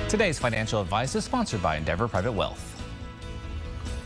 Today's financial advice is sponsored by Endeavor Private Wealth.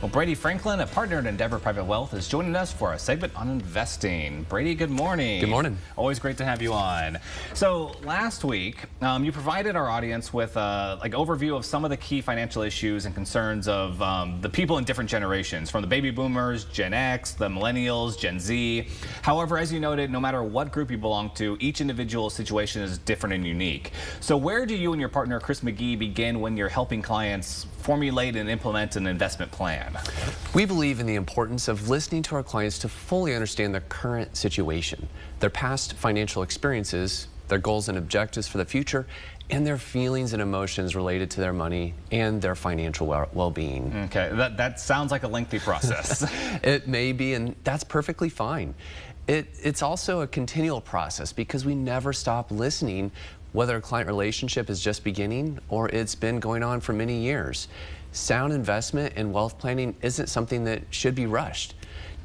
Well, Brady Franklin, a partner at Endeavor Private Wealth, is joining us for a segment on investing. Brady, good morning. Good morning. Always great to have you on. So last week, you provided our audience with like overview of some of the key financial issues and concerns of the people in different generations, from the baby boomers, Gen X, the millennials, Gen Z. However, as you noted, no matter what group you belong to, each individual situation is different and unique. So where do you and your partner, Chris McGee, begin when you're helping clients formulate and implement an investment plan? We believe in the importance of listening to our clients to fully understand their current situation, their past financial experiences, their goals and objectives for the future, and their feelings and emotions related to their money and their financial well-being. Okay, that sounds like a lengthy process. It may be, and that's perfectly fine. It's also a continual process because we never stop listening, whether a client relationship is just beginning or it's been going on for many years. Sound investment and wealth planning isn't something that should be rushed.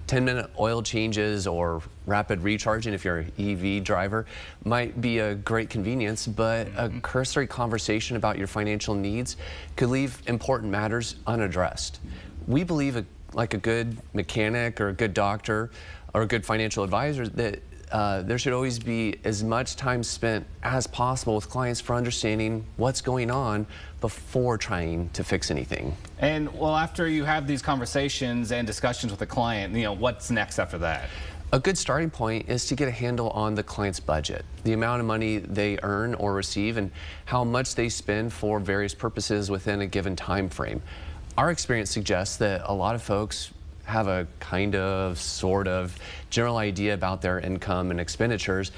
10-minute oil changes or rapid recharging, if you're an EV driver, might be a great convenience, but a cursory conversation about your financial needs could leave important matters unaddressed. We believe like a good mechanic or a good doctor or a good financial advisor that there should always be as much time spent as possible with clients for understanding what's going on before trying to fix anything. And well, after you have these conversations and discussions with the client, what's next after that? A good starting point is to get a handle on the client's budget, the amount of money they earn or receive, and how much they spend for various purposes within a given time frame. Our experience suggests that a lot of folks have a kind of, sort of, general idea about their income and expenditures,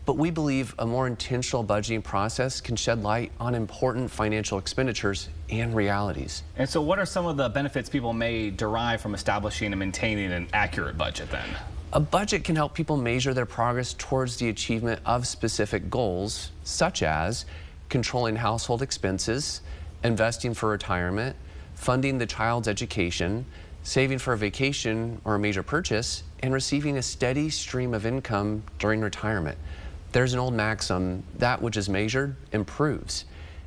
but we believe a more intentional budgeting process can shed light on important financial expenditures and realities. And so what are some of the benefits people may derive from establishing and maintaining an accurate budget then? A budget can help people measure their progress towards the achievement of specific goals, such as controlling household expenses, investing for retirement, funding the child's education, saving for a vacation or a major purchase, and receiving a steady stream of income during retirement. There's an old maxim, that which is measured improves.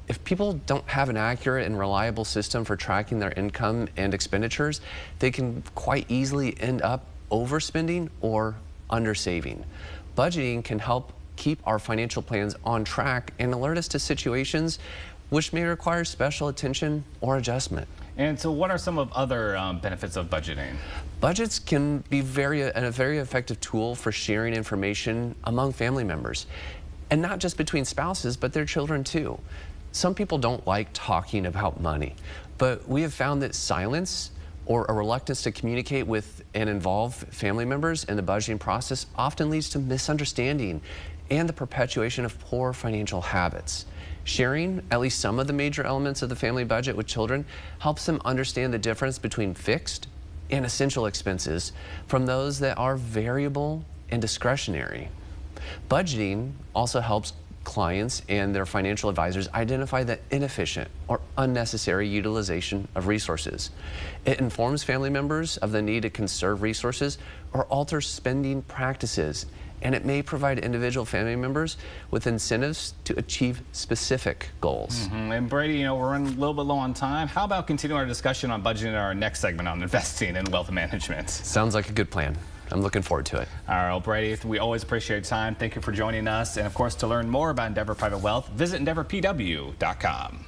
If people don't have an accurate and reliable system for tracking their income and expenditures, they can quite easily end up overspending or undersaving. Budgeting can help keep our financial plans on track and alert us to situations which may require special attention or adjustment. And so what are some of other benefits of budgeting? Budgets can be a very effective tool for sharing information among family members, and not just between spouses, but their children too. Some people don't like talking about money, but we have found that silence or a reluctance to communicate with and involve family members in the budgeting process often leads to misunderstanding and the perpetuation of poor financial habits. Sharing at least some of the major elements of the family budget with children helps them understand the difference between fixed and essential expenses from those that are variable and discretionary. Budgeting also helps clients and their financial advisors identify the inefficient or unnecessary utilization of resources. It informs family members of the need to conserve resources or alter spending practices, and it may provide individual family members with incentives to achieve specific goals. And Brady, we're running a little bit low on time. How about continuing our discussion on budgeting in our next segment on investing and wealth management? Sounds like a good plan. I'm looking forward to it. All right, well, Brady, we always appreciate your time. Thank you for joining us. And of course, to learn more about Endeavor Private Wealth, visit EndeavorPW.com.